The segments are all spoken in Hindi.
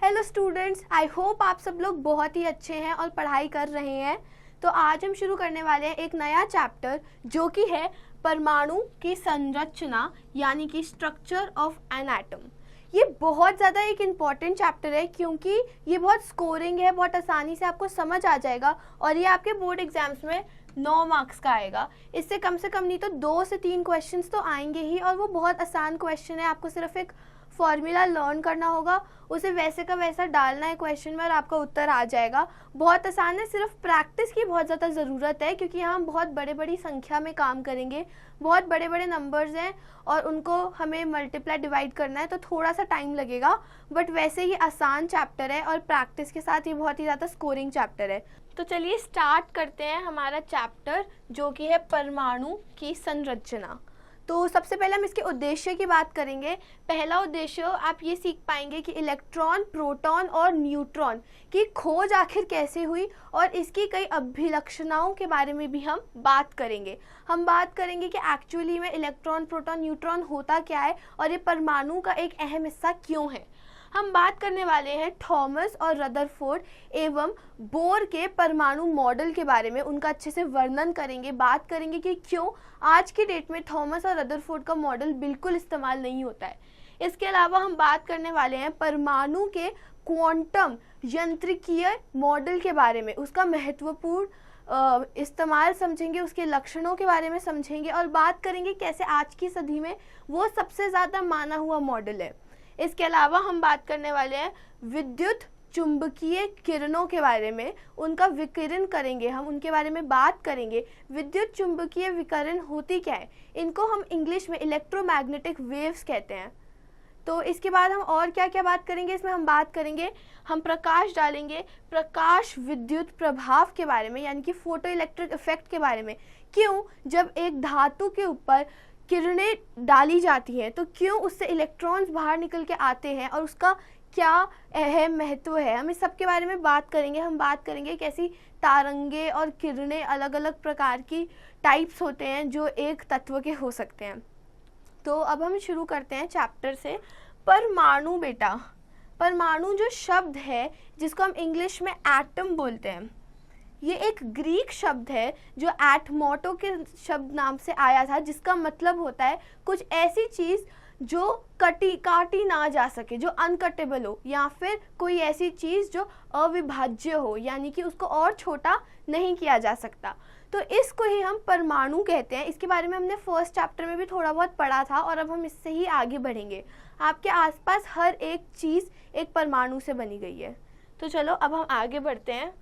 हेलो स्टूडेंट्स, आई होप आप सब लोग बहुत ही अच्छे हैं और पढ़ाई कर रहे हैं। तो आज हम शुरू करने वाले हैं एक नया चैप्टर जो कि है परमाणु की संरचना यानी कि स्ट्रक्चर ऑफ एन एटम। ये बहुत ज़्यादा एक इम्पॉर्टेंट चैप्टर है क्योंकि ये बहुत स्कोरिंग है, बहुत आसानी से आपको समझ आ जाएगा और ये आपके बोर्ड एग्जाम्स में 9 मार्क्स का आएगा। इससे कम नहीं तो 2 से 3 क्वेश्चंस तो आएंगे ही और वो बहुत आसान क्वेश्चन है। आपको सिर्फ एक फॉर्मूला लर्न करना होगा, उसे वैसे का वैसा डालना है क्वेश्चन में और आपका उत्तर आ जाएगा। बहुत आसान है, सिर्फ प्रैक्टिस की बहुत ज़्यादा ज़रूरत है क्योंकि यहाँ हम बहुत बड़ी संख्या में काम करेंगे, बहुत बड़े नंबर्स हैं और उनको हमें मल्टीप्लाई डिवाइड करना है तो थोड़ा सा टाइम लगेगा। बट वैसे ये आसान चैप्टर है और प्रैक्टिस के साथ ये बहुत ही ज़्यादा स्कोरिंग चैप्टर है। तो चलिए स्टार्ट करते हैं हमारा चैप्टर जो कि है परमाणु की संरचना। तो सबसे पहले हम इसके उद्देश्य की बात करेंगे। पहला उद्देश्य आप ये सीख पाएंगे कि इलेक्ट्रॉन, प्रोटॉन और न्यूट्रॉन की खोज आखिर कैसे हुई और इसकी कई अभिलक्षणों के बारे में भी हम बात करेंगे। हम बात करेंगे कि एक्चुअली में इलेक्ट्रॉन, प्रोटॉन, न्यूट्रॉन होता क्या है और ये परमाणु का एक अहम हिस्सा क्यों है। हम बात करने वाले हैं थॉमस और रदरफोर्ड एवं बोर के परमाणु मॉडल के बारे में, उनका अच्छे से वर्णन करेंगे। बात करेंगे कि क्यों आज की डेट में थॉमस और रदरफोर्ड का मॉडल बिल्कुल इस्तेमाल नहीं होता है। इसके अलावा हम बात करने वाले हैं परमाणु के क्वांटम यांत्रिकीय मॉडल के बारे में, उसका महत्वपूर्ण इस्तेमाल समझेंगे, उसके लक्षणों के बारे में समझेंगे और बात करेंगे कैसे आज की सदी में वो सबसे ज़्यादा माना हुआ मॉडल है। इसके अलावा हम बात करने वाले हैं विद्युत चुंबकीय किरणों के बारे में, उनका विकिरण करेंगे, हम उनके बारे में बात करेंगे। विद्युत चुंबकीय विकिरण होती क्या है, इनको हम इंग्लिश में इलेक्ट्रोमैग्नेटिक वेव्स कहते हैं। तो इसके बाद हम और क्या क्या बात करेंगे, इसमें हम बात करेंगे, हम प्रकाश डालेंगे प्रकाश विद्युत प्रभाव के बारे में यानी कि फोटो इलेक्ट्रिक इफेक्ट के बारे में। क्यों जब एक धातु के ऊपर किरणें डाली जाती हैं तो क्यों उससे इलेक्ट्रॉन्स बाहर निकल के आते हैं और उसका क्या अहम महत्व है, हम इस सब के बारे में बात करेंगे। हम बात करेंगे कैसी तारंगे और किरणें अलग अलग प्रकार की टाइप्स होते हैं जो एक तत्व के हो सकते हैं। तो अब हम शुरू करते हैं चैप्टर से। परमाणु बेटा, परमाणु जो शब्द है जिसको हम इंग्लिश में एटम बोलते हैं, ये एक ग्रीक शब्द है जो एटमोटो के शब्द नाम से आया था, जिसका मतलब होता है कुछ ऐसी चीज़ जो काटी ना जा सके, जो अनकटेबल हो, या फिर कोई ऐसी चीज़ जो अविभाज्य हो यानी कि उसको और छोटा नहीं किया जा सकता। तो इसको ही हम परमाणु कहते हैं। इसके बारे में हमने फर्स्ट चैप्टर में भी थोड़ा बहुत पढ़ा था और अब हम इससे ही आगे बढ़ेंगे। आपके आसपास हर एक चीज़ एक परमाणु से बनी गई है। तो चलो अब हम आगे बढ़ते हैं।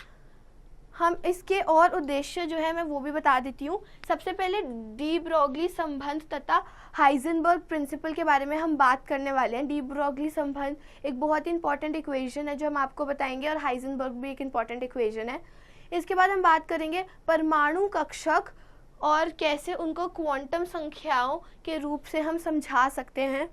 हम इसके और उद्देश्य जो है मैं वो भी बता देती हूँ। सबसे पहले डी ब्रोगली संबंध तथा हाइजेनबर्ग प्रिंसिपल के बारे में हम बात करने वाले हैं। डी ब्रोगली संबंध एक बहुत ही इंपॉर्टेंट इक्वेशन है जो हम आपको बताएंगे और हाइजेनबर्ग भी एक इंपॉर्टेंट इक्वेशन है। इसके बाद हम बात करेंगे परमाणु कक्षक और कैसे उनको क्वांटम संख्याओं के रूप से हम समझा सकते हैं।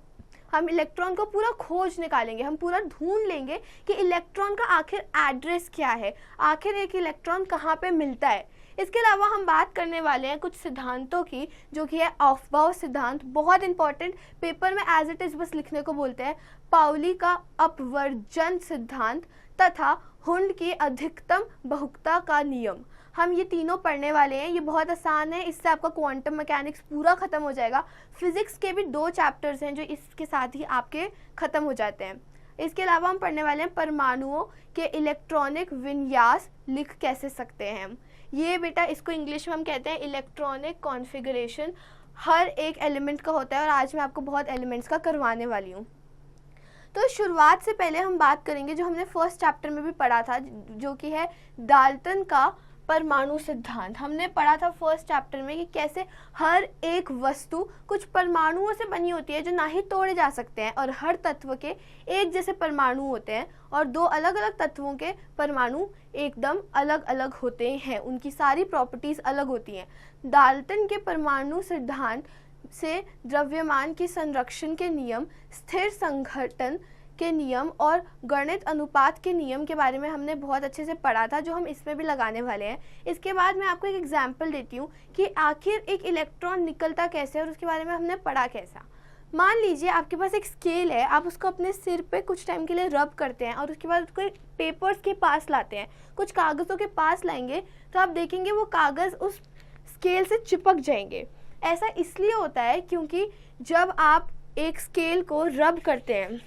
हम इलेक्ट्रॉन को पूरा खोज निकालेंगे, हम पूरा ढूंढ लेंगे कि इलेक्ट्रॉन का आखिर एड्रेस क्या है, आखिर एक इलेक्ट्रॉन कहाँ पे मिलता है। इसके अलावा हम बात करने वाले हैं कुछ सिद्धांतों की जो कि है ऑफबाउ सिद्धांत, बहुत इंपॉर्टेंट, पेपर में एज इट इज बस लिखने को बोलते हैं। पाउली का अपवर्जन सिद्धांत तथा हुंड की अधिकतम बहुलकता का नियम, हम ये तीनों पढ़ने वाले हैं। ये बहुत आसान है, इससे आपका क्वांटम मैकेनिक्स पूरा खत्म हो जाएगा। फिजिक्स के भी 2 चैप्टर्स हैं जो इसके साथ ही आपके खत्म हो जाते हैं। इसके अलावा हम पढ़ने वाले हैं परमाणुओं के इलेक्ट्रॉनिक विन्यास लिख कैसे सकते हैं हम। ये बेटा इसको इंग्लिश में हम कहते हैं इलेक्ट्रॉनिक कॉन्फ़िगरेशन। हर एक एलिमेंट का होता है और आज मैं आपको बहुत एलिमेंट्स का करवाने वाली हूँ। तो शुरुआत से पहले हम बात करेंगे जो हमने फर्स्ट चैप्टर में भी पढ़ा था जो कि है डाल्टन का परमाणु सिद्धांत। हमने पढ़ा था फर्स्ट चैप्टर में कि कैसे हर एक वस्तु कुछ परमाणुओं से बनी होती है जो ना ही तोड़े जा सकते हैं और हर तत्व के एक जैसे परमाणु होते हैं और 2 अलग अलग तत्वों के परमाणु एकदम अलग अलग होते हैं, उनकी सारी प्रॉपर्टीज अलग होती हैं। डाल्टन के परमाणु सिद्धांत से द्रव्यमान की संरक्षण के नियम, स्थिर संघटन के नियम और गणित अनुपात के नियम के बारे में हमने बहुत अच्छे से पढ़ा था, जो हम इसमें भी लगाने वाले हैं। इसके बाद मैं आपको एक एग्जाम्पल देती हूँ कि आखिर एक इलेक्ट्रॉन निकलता कैसे और उसके बारे में हमने पढ़ा कैसा। मान लीजिए आपके पास एक स्केल है, आप उसको अपने सिर पे कुछ टाइम के लिए रब करते हैं और उसके बाद उसको पेपर्स के पास लाते हैं, कुछ कागज़ों के पास लाएंगे तो आप देखेंगे वो कागज़ उस स्केल से चिपक जाएंगे। ऐसा इसलिए होता है क्योंकि जब आप एक स्केल को रब करते हैं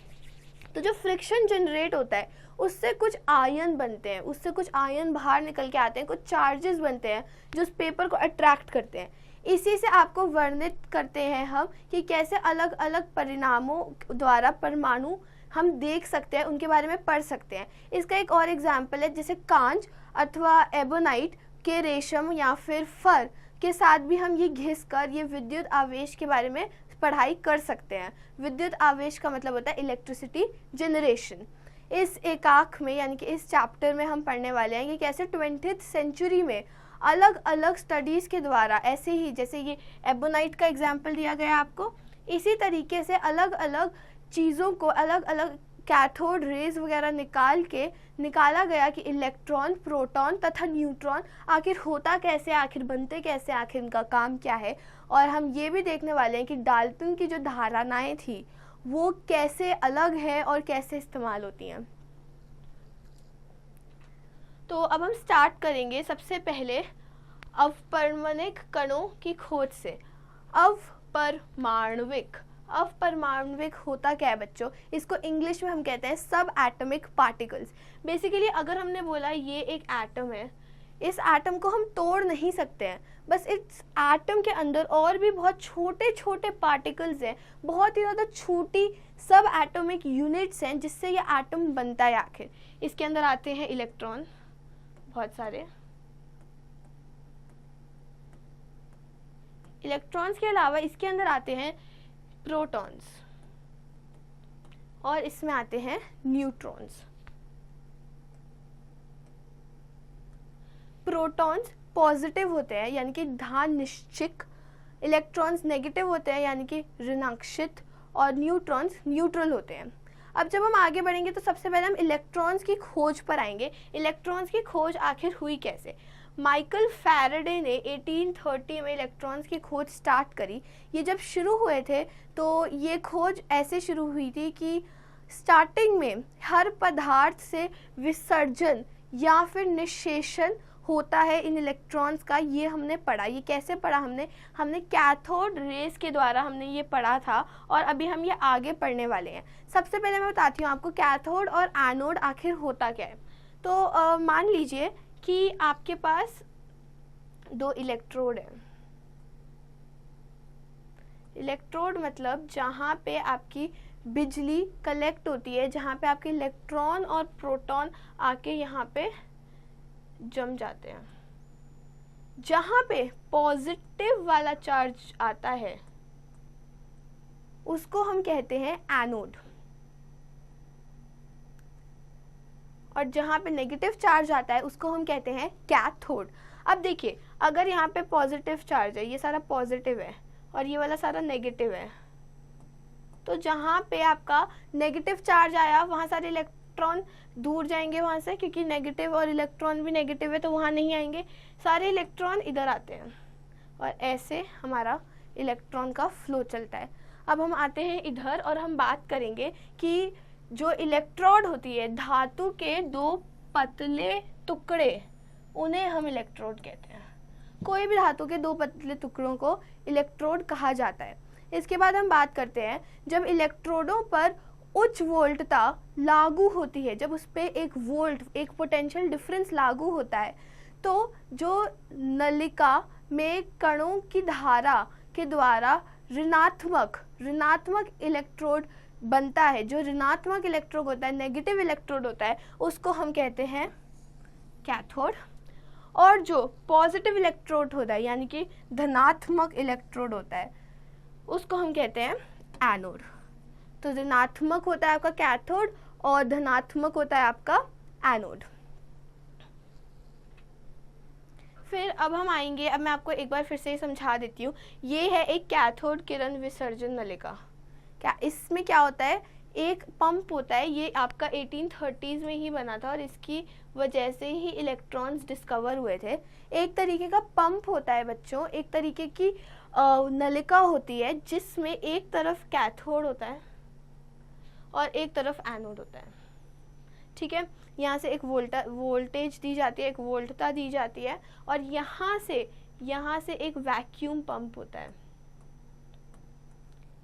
तो जो फ्रिक्शन जनरेट होता है उससे कुछ आयन बनते हैं, उससे कुछ आयन बाहर निकल के आते हैं, कुछ चार्जेस बनते हैं जो उस पेपर को अट्रैक्ट करते हैं। इसी से आपको वर्णित करते हैं हम कि कैसे अलग अलग परिणामों द्वारा परमाणु हम देख सकते हैं, उनके बारे में पढ़ सकते हैं। इसका एक और एग्जाम्पल है, जैसे कांच अथवा एबोनाइट के रेशम या फिर फर के साथ भी हम ये घिस कर ये विद्युत आवेश के बारे में पढ़ाई कर सकते हैं। विद्युत आवेश का मतलब होता है इलेक्ट्रिसिटी जनरेशन। इस एकाक में यानी कि इस चैप्टर में हम पढ़ने वाले हैं कि कैसे 20th सेंचुरी में अलग अलग स्टडीज़ के द्वारा, ऐसे ही जैसे ये एबोनाइट का एग्जाम्पल दिया गया आपको, इसी तरीके से अलग अलग चीज़ों को, अलग अलग कैथोड रेज वगैरह निकाला गया कि इलेक्ट्रॉन, प्रोटॉन तथा न्यूट्रॉन आखिर होता कैसे, आखिर बनते कैसे, आखिर इनका काम क्या है। और हम ये भी देखने वाले हैं कि डाल्टन की जो धारणाएं थी वो कैसे अलग है और कैसे इस्तेमाल होती हैं। तो अब हम स्टार्ट करेंगे सबसे पहले अवपरमाणिक कणों की खोज से। अवपरमाणविक होता क्या है बच्चों? इसको इंग्लिश में हम कहते हैं सब एटॉमिक पार्टिकल्स। बेसिकली अगर हमने बोला ये एक एटम है, इस एटम को हम तोड़ नहीं सकते हैं, बस इस एटम के अंदर और भी बहुत छोटे छोटे पार्टिकल्स हैं, बहुत ही ज़्यादा छोटी सब एटॉमिक यूनिट्स हैं जिससे ये एटम बनता है। आखिर इसके अंदर आते हैं इलेक्ट्रॉन, बहुत सारे इलेक्ट्रॉन्स के अलावा इसके अंदर आते हैं प्रोटॉन्स और इसमें आते हैं न्यूट्रॉन्स। प्रोटॉन्स पॉजिटिव होते हैं यानी कि धन निश्चिक, इलेक्ट्रॉन्स नेगेटिव होते हैं यानी कि ऋणाक्षित, और न्यूट्रॉन्स न्यूट्रल होते हैं। अब जब हम आगे बढ़ेंगे तो सबसे पहले हम इलेक्ट्रॉन्स की खोज पर आएंगे। इलेक्ट्रॉन्स की खोज आखिर हुई कैसे? माइकल फैराडे ने 1830 में इलेक्ट्रॉन्स की खोज स्टार्ट करी। ये जब शुरू हुए थे तो ये खोज ऐसे शुरू हुई थी कि स्टार्टिंग में हर पदार्थ से विसर्जन या फिर निषेचन होता है इन इलेक्ट्रॉन्स का। ये हमने पढ़ा। ये कैसे पढ़ा हमने कैथोड रेस के द्वारा हमने ये पढ़ा था और अभी हम ये आगे पढ़ने वाले हैं। सबसे पहले मैं बताती हूँ आपको कैथोड और एनोड आखिर होता क्या है। तो मान लीजिए कि आपके पास दो इलेक्ट्रोड हैं। इलेक्ट्रोड मतलब जहाँ पे आपकी बिजली कलेक्ट होती है, जहाँ पे आपके इलेक्ट्रॉन और प्रोटॉन आके यहाँ पे जम जाते हैं। जहाँ पे पॉजिटिव वाला चार्ज आता है उसको हम कहते हैं एनोड, और जहाँ पे नेगेटिव चार्ज आता है उसको हम कहते हैं कैथोड। अब देखिए, अगर यहाँ पे पॉजिटिव चार्ज है, ये सारा पॉजिटिव है और ये वाला सारा नेगेटिव है, तो जहाँ पे आपका नेगेटिव चार्ज आया वहाँ सारे इलेक्ट्रॉन दूर जाएंगे वहाँ से, क्योंकि नेगेटिव और इलेक्ट्रॉन भी नेगेटिव है तो वहाँ नहीं आएंगे, सारे इलेक्ट्रॉन इधर आते हैं और ऐसे हमारा इलेक्ट्रॉन का फ्लो चलता है। अब हम आते हैं इधर और हम बात करेंगे कि जो इलेक्ट्रोड होती है, धातु के दो पतले टुकड़े, उन्हें हम इलेक्ट्रोड कहते हैं। कोई भी धातु के दो पतले टुकड़ों को इलेक्ट्रोड कहा जाता है। इसके बाद हम बात करते हैं जब इलेक्ट्रोडों पर उच्च वोल्टता लागू होती है, जब उस पर एक पोटेंशियल डिफरेंस लागू होता है, तो जो नलिका में कणों की धारा के द्वारा ऋणात्मक इलेक्ट्रोड बनता है। जो ऋणात्मक इलेक्ट्रोड होता है, नेगेटिव इलेक्ट्रोड होता है, उसको हम कहते हैं कैथोड, और जो पॉजिटिव इलेक्ट्रोड होता है यानी कि धनात्मक इलेक्ट्रोड होता है उसको हम कहते हैं एनोड। तो ऋणात्मक होता है आपका कैथोड और धनात्मक होता है आपका एनोड। फिर अब हम आएंगे, अब मैं आपको एक बार फिर से समझा देती हूँ। ये है एक कैथोड किरण विसर्जन नलिका। क्या इसमें क्या होता है, एक पंप होता है, ये आपका 1830s में ही बना था और इसकी वजह से ही इलेक्ट्रॉन्स डिस्कवर हुए थे। एक तरीके का पंप होता है बच्चों, एक तरीके की नलिका होती है जिसमें एक तरफ कैथोड होता है और एक तरफ एनोड होता है। ठीक है, यहाँ से एक वोल्टेज दी जाती है, एक वोल्टता दी जाती है और यहाँ से एक वैक्यूम पंप होता है।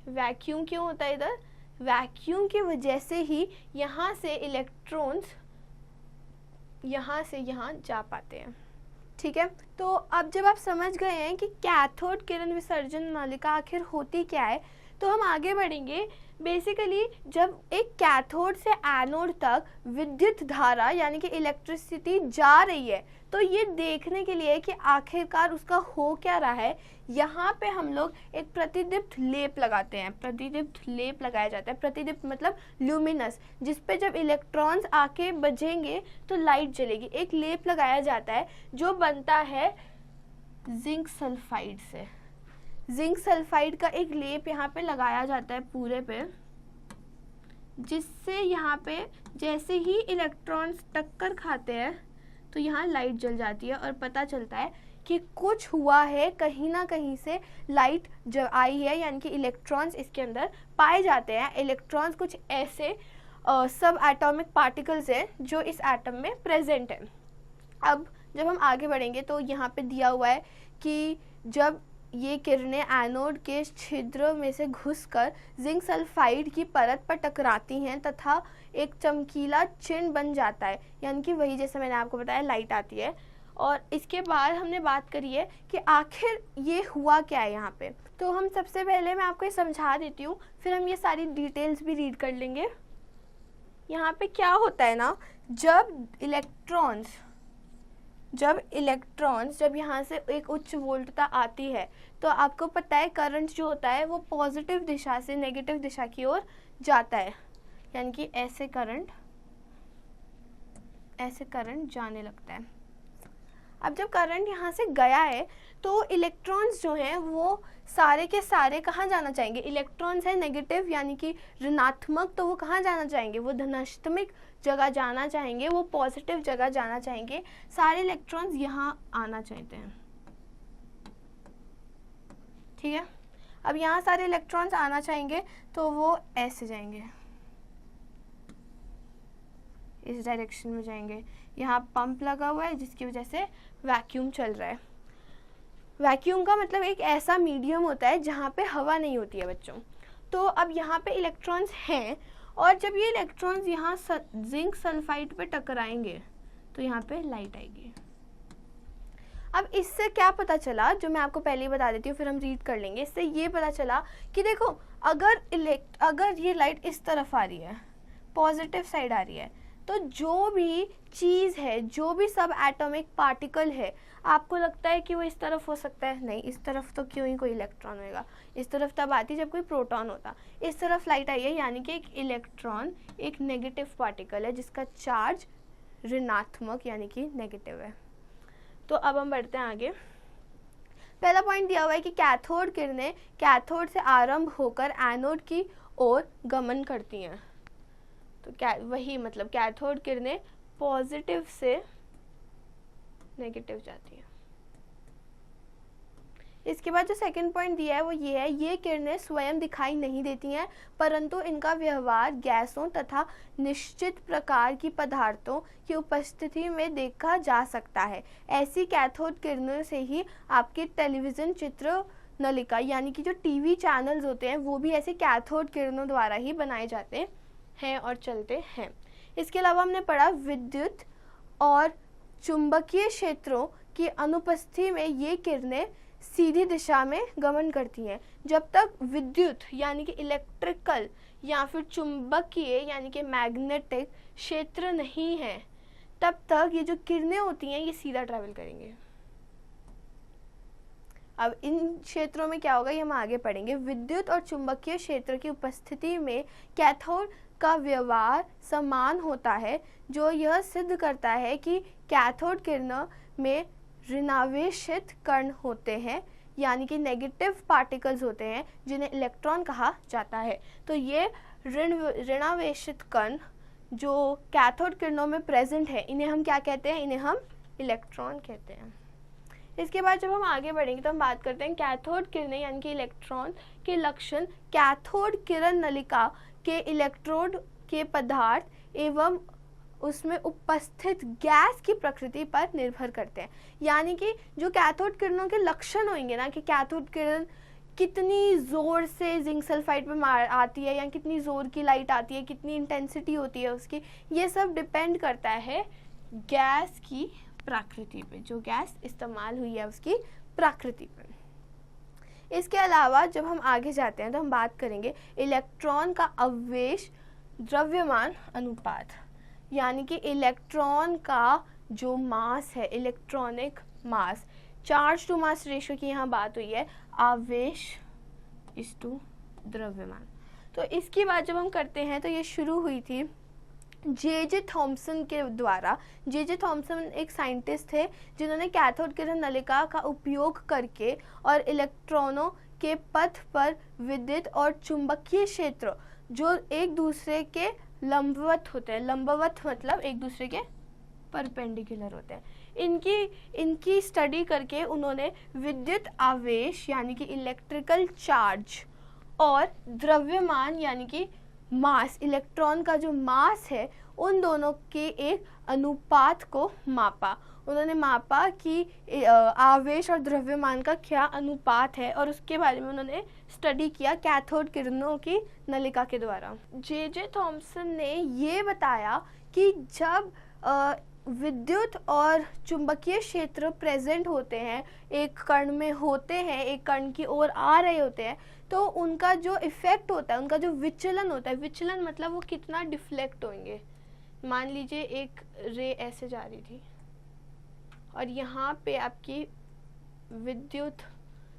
वैक्यूम क्यों होता है इधर? वैक्यूम की वजह से ही यहाँ से इलेक्ट्रॉन्स यहाँ से यहाँ जा पाते हैं। ठीक है, तो अब जब आप समझ गए हैं कि कैथोड किरण विसर्जन नलिका आखिर होती क्या है, तो हम आगे बढ़ेंगे। बेसिकली जब एक कैथोड से एनोड तक विद्युत धारा यानी कि इलेक्ट्रिसिटी जा रही है, तो ये देखने के लिए कि आखिरकार उसका हो क्या रहा है, यहाँ पे हम लोग एक प्रतिदीप्त लेप लगाते हैं। प्रतिदीप्त लेप लगाया जाता है, प्रतिदीप्त मतलब ल्यूमिनस, जिस पे जब इलेक्ट्रॉन्स आके बजेंगे तो लाइट जलेगी। एक लेप लगाया जाता है जो बनता है जिंक सल्फाइड से। जिंक सल्फाइड का एक लेप यहाँ पे लगाया जाता है पूरे पे, जिससे यहाँ पे जैसे ही इलेक्ट्रॉन्स टक्कर खाते हैं तो यहाँ लाइट जल जाती है और पता चलता है कि कुछ हुआ है, कहीं ना कहीं से लाइट जब आई है, यानी कि इलेक्ट्रॉन्स इसके अंदर पाए जाते हैं। इलेक्ट्रॉन्स कुछ ऐसे सब एटॉमिक पार्टिकल्स हैं जो इस एटम में प्रेजेंट है। अब जब हम आगे बढ़ेंगे तो यहाँ पे दिया हुआ है कि जब ये किरणें एनोड के छिद्र में से घुसकर जिंक सल्फाइड की परत पर टकराती हैं तथा एक चमकीला चिन्ह बन जाता है, यानी कि वही जैसे मैंने आपको बताया लाइट आती है। और इसके बाद हमने बात करी है कि आखिर ये हुआ क्या है यहाँ पे। तो हम सबसे पहले मैं आपको ये समझा देती हूँ, फिर हम ये सारी डिटेल्स भी रीड कर लेंगे। यहाँ पे क्या होता है ना, जब यहाँ से एक उच्च वोल्टता आती है तो आपको पता है करंट जो होता है वो पॉजिटिव दिशा से नेगेटिव दिशा की ओर जाता है, यानी कि ऐसे करंट जाने लगता है। अब जब करंट यहाँ से गया है तो इलेक्ट्रॉन्स जो हैं वो सारे के सारे कहाँ जाना चाहेंगे? इलेक्ट्रॉन्स है नेगेटिव यानी कि ऋणात्मक, तो वो कहाँ जाना चाहेंगे? वो धनात्मक जगह जाना चाहेंगे, वो पॉजिटिव जगह जाना चाहेंगे। सारे इलेक्ट्रॉन्स यहाँ आना चाहते हैं। ठीक है, अब यहाँ सारे इलेक्ट्रॉन्स आना चाहेंगे तो वो ऐसे जाएंगे, इस डायरेक्शन में जाएंगे। यहाँ पंप लगा हुआ है जिसकी वजह से वैक्यूम चल रहा है। वैक्यूम का मतलब एक ऐसा मीडियम होता है जहाँ पे हवा नहीं होती है बच्चों। तो अब यहाँ पे इलेक्ट्रॉन्स हैं और जब ये इलेक्ट्रॉन्स यहाँ जिंक सल्फाइड पे टकराएंगे तो यहाँ पे लाइट आएगी। अब इससे क्या पता चला, जो मैं आपको पहले ही बता देती हूँ फिर हम रीड कर लेंगे। इससे ये पता चला कि देखो अगर ये लाइट इस तरफ आ रही है, पॉजिटिव साइड आ रही है, तो जो भी चीज़ है, जो भी सब एटॉमिक पार्टिकल है, आपको लगता है कि वो इस तरफ हो सकता है? नहीं, इस तरफ तो क्यों ही कोई इलेक्ट्रॉन होगा। इस तरफ तब आती जब कोई प्रोटॉन होता। इस तरफ लाइट आई है यानी कि एक इलेक्ट्रॉन एक नेगेटिव पार्टिकल है जिसका चार्ज ऋणात्मक यानी कि नेगेटिव है। तो अब हम बढ़ते हैं आगे। पहला पॉइंट दिया हुआ है कि कैथोड किरणें कैथोड से आरंभ होकर एनोड की ओर गमन करती हैं। तो क्या वही मतलब कैथोड किरणें पॉजिटिव से नेगेटिव जाती है। इसके बाद जो सेकंड पॉइंट दिया है वो ये है, ये किरणें स्वयं दिखाई नहीं देती हैं परंतु इनका व्यवहार गैसों तथा निश्चित प्रकार की पदार्थों की उपस्थिति में देखा जा सकता है। ऐसी कैथोड किरणों से ही आपके टेलीविजन चित्र नलिका यानी कि जो टीवी चैनल्स होते हैं वो भी ऐसे कैथोड किरणों द्वारा ही बनाए जाते हैं और चलते हैं। इसके अलावा हमने पढ़ा विद्युत और चुंबकीय क्षेत्रों की अनुपस्थिति में ये किरणें सीधी दिशा में गमन करती हैं। जब तक विद्युत यानी कि इलेक्ट्रिकल या फिर चुंबकीय यानी कि मैग्नेटिक क्षेत्र नहीं है तब तक ये जो किरणें होती हैं ये सीधा ट्रैवल करेंगे। अब इन क्षेत्रों में क्या होगा ये हम आगे पढ़ेंगे। विद्युत और चुंबकीय क्षेत्र की उपस्थिति में कैथोड का व्यवहार समान होता है, जो यह सिद्ध करता है कि कैथोड किरणों में ऋणावेशित कण होते हैं यानी कि नेगेटिव पार्टिकल्स होते हैं जिन्हें इलेक्ट्रॉन कहा जाता है। तो ये ऋणावेशित कण जो कैथोड किरणों में प्रेजेंट है इन्हें हम क्या कहते हैं, इन्हें हम इलेक्ट्रॉन कहते हैं। इसके बाद जब हम आगे बढ़ेंगे तो हम बात करते हैं कैथोड किरणें यानी कि इलेक्ट्रॉन के लक्षण कैथोड किरण नलिका के इलेक्ट्रोड के पदार्थ एवं उसमें उपस्थित गैस की प्रकृति पर निर्भर करते हैं। यानी कि जो कैथोड किरणों के लक्षण होंगे ना, कि कैथोड किरण कितनी ज़ोर से जिंक सल्फाइड पे मार आती है या कितनी ज़ोर की लाइट आती है, कितनी इंटेंसिटी होती है उसकी, ये सब डिपेंड करता है गैस की प्रकृति पे, जो गैस इस्तेमाल हुई है उसकी प्रकृति पे। इसके अलावा जब हम आगे जाते हैं तो हम बात करेंगे इलेक्ट्रॉन का आवेश द्रव्यमान अनुपात, यानी कि इलेक्ट्रॉन का जो मास है, electronic mass, charge to mass ratio की यहाँ बात हुई है, आवेश इस टू द्रव्यमान। तो इसकी बात जब हम करते हैं तो ये शुरू हुई थी जे थॉमसन के द्वारा। जे थॉमसन एक साइंटिस्ट थे जिन्होंने कैथोड किरण नलिका का उपयोग करके और इलेक्ट्रॉनों के पथ पर विद्युत और चुंबकीय क्षेत्र जो एक दूसरे के लंबवत होते हैं, लंबवत मतलब एक दूसरे के परपेंडिकुलर होते हैं, इनकी स्टडी करके उन्होंने विद्युत आवेश यानी कि इलेक्ट्रिकल चार्ज और द्रव्यमान यानी कि मास, इलेक्ट्रॉन का जो मास है, उन दोनों के एक अनुपात को मापा। उन्होंने मापा कि आवेश और द्रव्यमान का क्या अनुपात है और उसके बारे में उन्होंने स्टडी किया कैथोड किरणों की नलिका के द्वारा। जे थॉमसन ने ये बताया कि जब विद्युत और चुंबकीय क्षेत्र प्रेजेंट होते हैं, एक कण में होते हैं, एक कण की ओर आ रहे होते हैं, तो उनका जो इफेक्ट होता है, उनका जो विचलन होता है, विचलन मतलब वो कितना डिफ्लेक्ट होंगे। मान लीजिए एक रे ऐसे जा रही थी और यहाँ पे आपकी विद्युत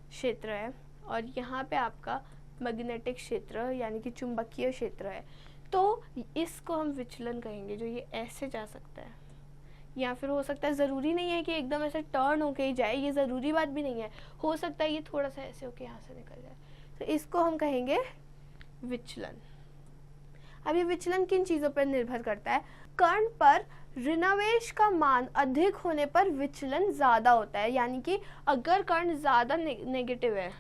क्षेत्र है और यहाँ पे आपका मैग्नेटिक क्षेत्र यानी कि चुंबकीय क्षेत्र है, तो इसको हम विचलन कहेंगे, जो ये ऐसे जा सकता है। या फिर हो सकता है, ज़रूरी नहीं है कि एकदम ऐसे टर्न होके ही जाए, ये ज़रूरी बात भी नहीं है, हो सकता है ये थोड़ा सा ऐसे होके यहाँ से निकल जाए, तो इसको हम कहेंगे विचलन। अब ये विचलन किन चीज़ों पर निर्भर करता है? कण पर ऋणावेश का मान अधिक होने पर विचलन ज़्यादा होता है, यानी कि अगर कण ज़्यादा नेगेटिव है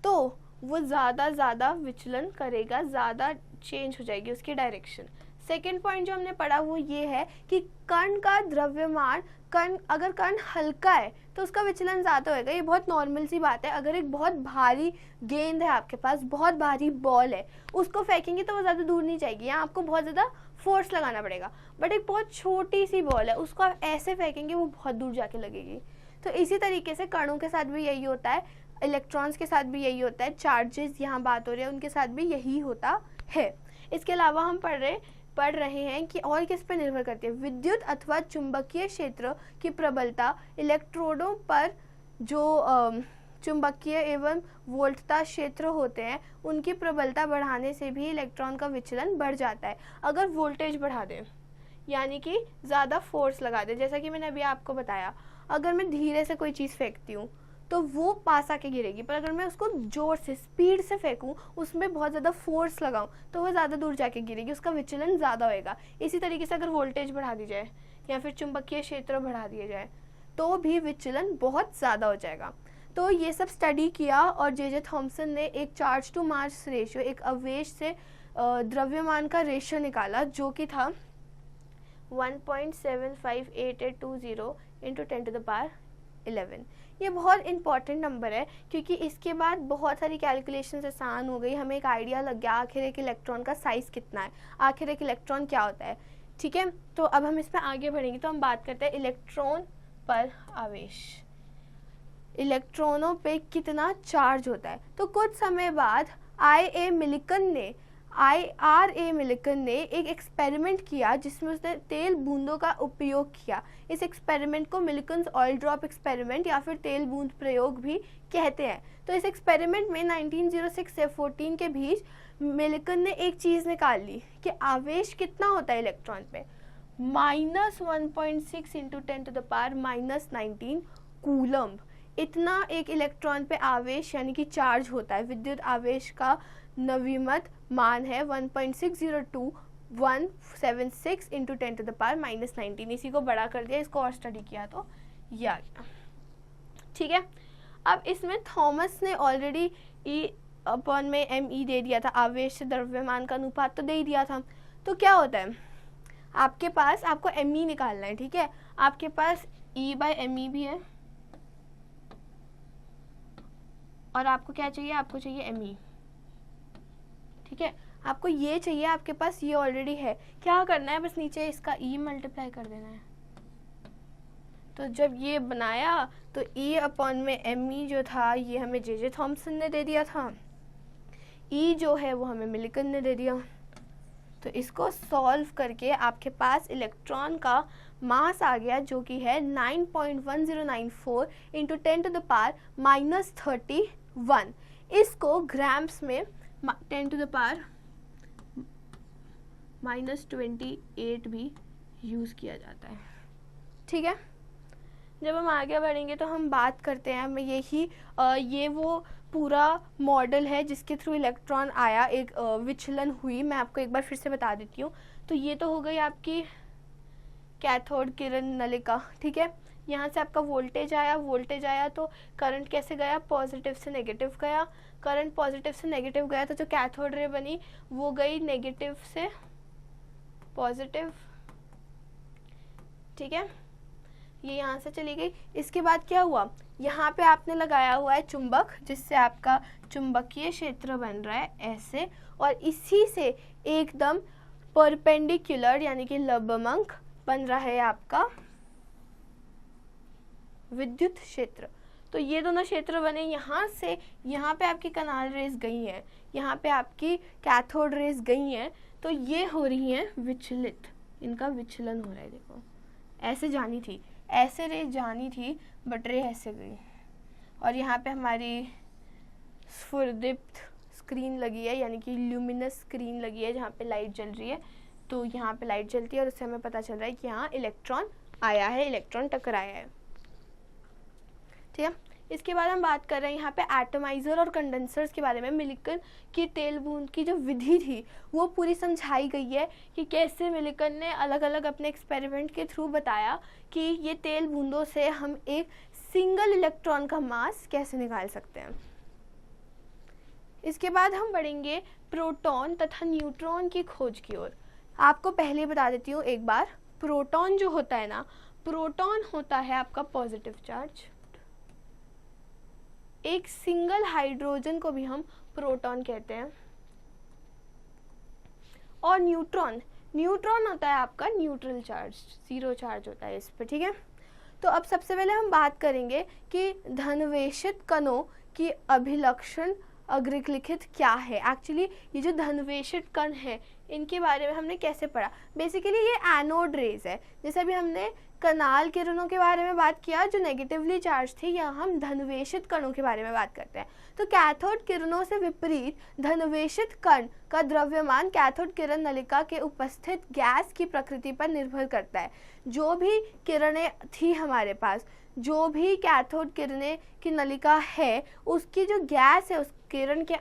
तो वो ज़्यादा विचलन करेगा, ज़्यादा चेंज हो जाएगी उसकी डायरेक्शन। सेकेंड पॉइंट जो हमने पढ़ा वो ये है कि कण का द्रव्यमान, अगर कण हल्का है तो उसका विचलन ज़्यादा होगा। ये बहुत नॉर्मल सी बात है। अगर एक बहुत भारी गेंद है आपके पास, बहुत भारी बॉल है, उसको फेंकेंगे तो वो ज़्यादा दूर नहीं जाएगी, यहाँ आपको बहुत ज़्यादा फोर्स लगाना पड़ेगा। बट एक बहुत छोटी सी बॉल है, उसको आप ऐसे फेंकेंगे वो बहुत दूर जाके लगेगी। तो इसी तरीके से कणों के साथ भी यही होता है, इलेक्ट्रॉन्स के साथ भी यही होता है, चार्जेस यहाँ बात हो रही है उनके साथ भी यही होता है। इसके अलावा हम पढ़ रहे हैं कि और किस पर निर्भर करती है? विद्युत अथवा चुंबकीय क्षेत्र की प्रबलता इलेक्ट्रोडों पर जो चुंबकीय एवं वोल्टता क्षेत्र होते हैं उनकी प्रबलता बढ़ाने से भी इलेक्ट्रॉन का विचलन बढ़ जाता है। अगर वोल्टेज बढ़ा दें यानी कि ज़्यादा फोर्स लगा दें, जैसा कि मैंने अभी आपको बताया, अगर मैं धीरे से कोई चीज़ फेंकती हूँ तो वो पास आके गिरेगी, पर अगर मैं उसको जोर से स्पीड से फेंकूं, उसमें बहुत ज़्यादा फोर्स लगाऊं, तो वो ज़्यादा दूर जाके गिरेगी, उसका विचलन ज़्यादा होएगा। इसी तरीके से अगर वोल्टेज बढ़ा दी जाए या फिर चुंबकीय क्षेत्र बढ़ा दिया जाए तो भी विचलन बहुत ज़्यादा हो जाएगा। तो ये सब स्टडी किया और जे थॉमसन ने एक चार्ज टू मास रेशियो, एक आवेश से द्रव्यमान का रेशियो निकाला जो कि था 1.758820 × 10⁻11। ये बहुत इंपॉर्टेंट नंबर है क्योंकि इसके बाद बहुत सारी कैलकुलेशंस आसान हो गई, हमें एक आइडिया लग गया आखिर एक इलेक्ट्रॉन का साइज़ कितना है, आखिर एक इलेक्ट्रॉन क्या होता है। ठीक है, तो अब हम इसमें आगे बढ़ेंगे तो हम बात करते हैं इलेक्ट्रॉन पर आवेश, इलेक्ट्रॉनों पे कितना चार्ज होता है। तो कुछ समय बाद R.A. मिलिकन ने एक एक्सपेरिमेंट किया जिसमें उसने तेल बूंदों का उपयोग किया। इस एक्सपेरिमेंट को मिलिकन्स ऑयल ड्रॉप एक्सपेरिमेंट या फिर तेल बूंद प्रयोग भी कहते हैं। तो इस एक्सपेरिमेंट में 1906 से 14 के बीच मिलिकन ने एक चीज़ निकाल ली कि आवेश कितना होता है इलेक्ट्रॉन पे, -1.6 × 10⁻⁻19 कूलम्ब। इतना एक इलेक्ट्रॉन पे आवेश यानी कि चार्ज होता है। विद्युत आवेश का नवीमत मान है 1.602176 इंटू 10⁻⁻19। इसी को बड़ा कर दिया, इसको और स्टडी किया तो ये आ गया। ठीक है, अब इसमें थॉमस ने ऑलरेडी E अपॉन में me दे दिया था, आवेश से द्रव्यमान का अनुपात तो दे ही दिया था। तो क्या होता है, आपके पास आपको me निकालना है। ठीक है, आपके पास E/me भी है और आपको क्या चाहिए, आपको चाहिए me। ठीक है, आपको ये चाहिए, आपके पास ये ऑलरेडी है। क्या करना है, बस नीचे इसका E मल्टीप्लाई कर देना है। तो जब ये बनाया तो E अपॉन में me जो था ये हमें जे थॉमसन ने दे दिया था, E जो है वो हमें मिलिकन ने दे दिया। तो इसको सॉल्व करके आपके पास इलेक्ट्रॉन का मास आ गया जो कि है 9.1094 इंटू 10⁻⁻31। इसको ग्राम्स में 10⁻⁻28 भी यूज़ किया जाता है। ठीक है, जब हम आगे बढ़ेंगे तो हम बात करते हैं, मैं ये वो पूरा मॉडल है जिसके थ्रू इलेक्ट्रॉन आया, एक विचलन हुई। मैं आपको एक बार फिर से बता देती हूँ। तो ये तो हो गई आपकी कैथोड किरण नलिका। ठीक है, यहाँ से आपका वोल्टेज आया तो करंट कैसे गया, पॉजिटिव से नेगेटिव गया। करंट पॉजिटिव से नेगेटिव गया तो जो कैथोड रे बनी वो गई नेगेटिव से पॉजिटिव। ठीक है, ये यहाँ से चली गई। इसके बाद क्या हुआ, यहाँ पे आपने लगाया हुआ है चुंबक, जिससे आपका चुंबकीय क्षेत्र बन रहा है ऐसे, और इसी से एकदम परपेंडिकुलर यानी कि लंबवत बन रहा है आपका विद्युत क्षेत्र। तो ये दोनों क्षेत्र बने, यहाँ से यहाँ पे आपकी कनाल रेस गई हैं, यहाँ पे आपकी कैथोड रेस गई हैं, तो ये हो रही हैं विचलित, इनका विचलन हो रहा है। देखो ऐसे जानी थी, ऐसे रे जानी थी, बट रे ऐसे गई। और यहाँ पे हमारी स्फुरदीप्त स्क्रीन लगी है, यानी कि ल्यूमिनस स्क्रीन लगी है जहाँ पे लाइट जल रही है। तो यहाँ पे लाइट जलती है और उससे हमें पता चल रहा है कि यहाँ इलेक्ट्रॉन आया है, इलेक्ट्रॉन टकराया है। ठीक है, इसके बाद हम बात कर रहे हैं यहाँ पे एटमाइजर और कंडेंसर्स के बारे में। मिलिकन की तेल बूंद की जो विधि थी वो पूरी समझाई गई है कि कैसे मिलिकन ने अलग अलग अपने एक्सपेरिमेंट के थ्रू बताया कि ये तेल बूंदों से हम एक सिंगल इलेक्ट्रॉन का मास कैसे निकाल सकते हैं। इसके बाद हम बढ़ेंगे प्रोटॉन तथा न्यूट्रॉन की खोज की ओर। आपको पहले बता देती हूँ एक बार, प्रोटॉन जो होता है ना, प्रोटॉन होता है आपका पॉजिटिव चार्ज। एक सिंगल हाइड्रोजन को भी हम प्रोटॉन कहते हैं। और न्यूट्रॉन होता है आपका न्यूट्रल चार्ज, जीरो चार्ज होता है इस पर। ठीक है, तो अब सबसे पहले हम बात करेंगे कि धनवेशित कणों की अभिलक्षण अग्रलिखित क्या है। एक्चुअली ये जो धनवेशित कण है इनके बारे में हमने कैसे पढ़ा। बेसिकली ये एनोड रेज है। जैसे अभी हमने कनाल किरणों के बारे में बात किया जो नेगेटिवली चार्ज थी, यहाँ हम धनवेशित कणों के बारे में बात करते हैं। तो कैथोड किरणों से विपरीत धनवेशित कण का द्रव्यमान कैथोड किरण नलिका के उपस्थित गैस की प्रकृति पर निर्भर करता है। जो भी किरणें थी हमारे पास, जो भी कैथोड किरणें की नलिका है, उसकी जो गैस है उस किरण के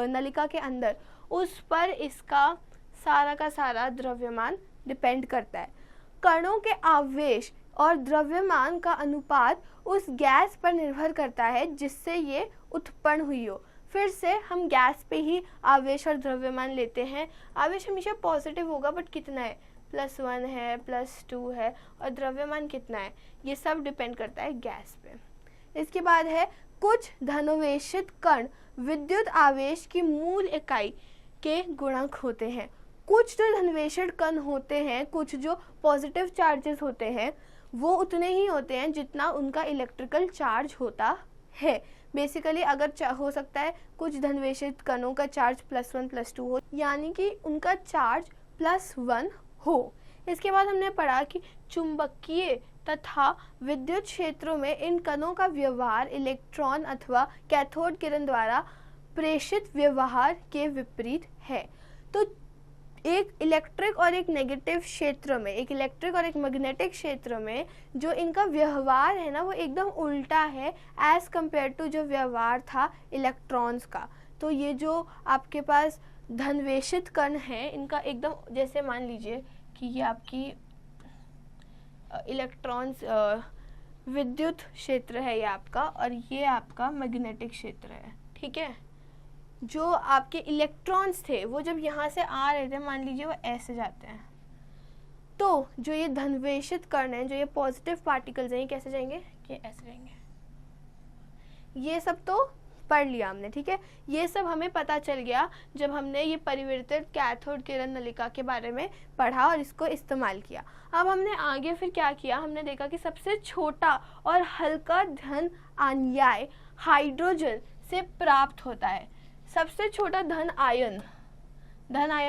नलिका के अंदर, उस पर इसका सारा का सारा द्रव्यमान डिपेंड करता है। कणों के आवेश और द्रव्यमान का अनुपात उस गैस पर निर्भर करता है जिससे ये उत्पन्न हुई हो। फिर से हम गैस पे ही आवेश और द्रव्यमान लेते हैं। आवेश हमेशा पॉजिटिव होगा, बट कितना है, +1 है, +2 है, और द्रव्यमान कितना है, ये सब डिपेंड करता है गैस पे। इसके बाद है कुछ धनवेशित कण विद्युत आवेश की मूल इकाई के गुणक होते हैं। कुछ जो धनवेशित कण होते हैं, कुछ जो पॉजिटिव चार्जेस होते हैं, वो उतने ही होते हैं जितना उनका इलेक्ट्रिकल चार्ज होता है। बेसिकली अगर हो सकता है कुछ धनवेशित कणों का चार्ज +1 +2 हो, यानी कि उनका चार्ज +1 हो। इसके बाद हमने पढ़ा कि चुंबकीय तथा विद्युत क्षेत्रों में इन कणों का व्यवहार इलेक्ट्रॉन अथवा कैथोड किरण द्वारा प्रेषित व्यवहार के विपरीत है। तो एक इलेक्ट्रिक और एक नेगेटिव क्षेत्र में, एक इलेक्ट्रिक और एक मैग्नेटिक क्षेत्र में जो इनका व्यवहार है ना वो एकदम उल्टा है एज कंपेयर टू जो व्यवहार था इलेक्ट्रॉन्स का। तो ये जो आपके पास धनवेशित कण है इनका एकदम, जैसे मान लीजिए कि ये आपकी इलेक्ट्रॉन्स विद्युत क्षेत्र है ये आपका, और ये आपका मैग्नेटिक क्षेत्र है, ठीक है। जो आपके इलेक्ट्रॉन्स थे वो जब यहाँ से आ रहे थे, मान लीजिए वो ऐसे जाते हैं, तो जो ये धनवेशित कण है, जो ये पॉजिटिव पार्टिकल्स हैं, ये कैसे जाएंगे, ये ऐसे जाएंगे। ये सब तो पढ़ लिया हमने, ठीक है। ये सब हमें पता चल गया जब हमने ये परिवर्तित कैथोड किरण नलिका के बारे में पढ़ा और इसको इस्तेमाल किया। अब हमने आगे फिर क्या किया, हमने देखा कि सबसे छोटा और हल्का धन अन्याय हाइड्रोजन से प्राप्त होता है। सबसे छोटा धन आयन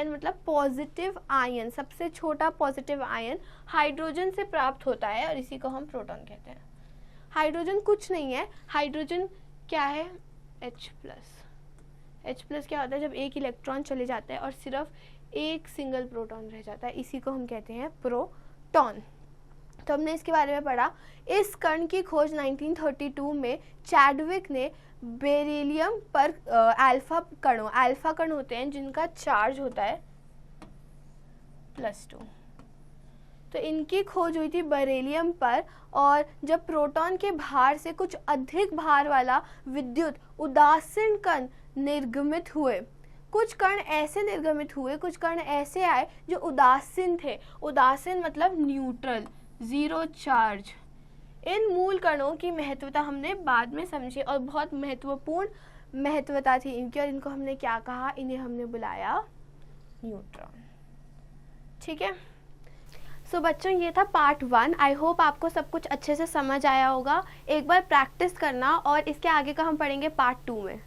मतलब पॉजिटिव आयन, सबसे छोटा पॉजिटिव आयन हाइड्रोजन से प्राप्त होता है और इसी को हम प्रोटॉन कहते हैं। हाइड्रोजन कुछ नहीं है, हाइड्रोजन क्या है, H प्लस क्या होता है, जब एक इलेक्ट्रॉन चले जाता है और सिर्फ एक सिंगल प्रोटॉन रह जाता है, इसी को हम कहते हैं प्रोटॉन। तो हमने इसके बारे में पढ़ा। इस कण की खोज 1932 में चैडविक ने बेरिलियम पर अल्फा कण होते हैं जिनका चार्ज होता है +2। तो इनकी खोज हुई थी बेरिलियम पर, और जब प्रोटॉन के भार से कुछ अधिक भार वाला विद्युत उदासीन कण निर्गमित हुए, कुछ कण ऐसे निर्गमित हुए, कुछ कण ऐसे आए जो उदासीन थे। उदासीन मतलब न्यूट्रल, जीरो चार्ज। इन मूल कणों की महत्वता हमने बाद में समझी और बहुत महत्वपूर्ण महत्वता थी इनकी, और इनको हमने क्या कहा, इन्हें हमने बुलाया न्यूट्रॉन, ठीक है। सो बच्चों ये था पार्ट 1। आई होप आपको सब कुछ अच्छे से समझ आया होगा। एक बार प्रैक्टिस करना और इसके आगे का हम पढ़ेंगे पार्ट 2 में।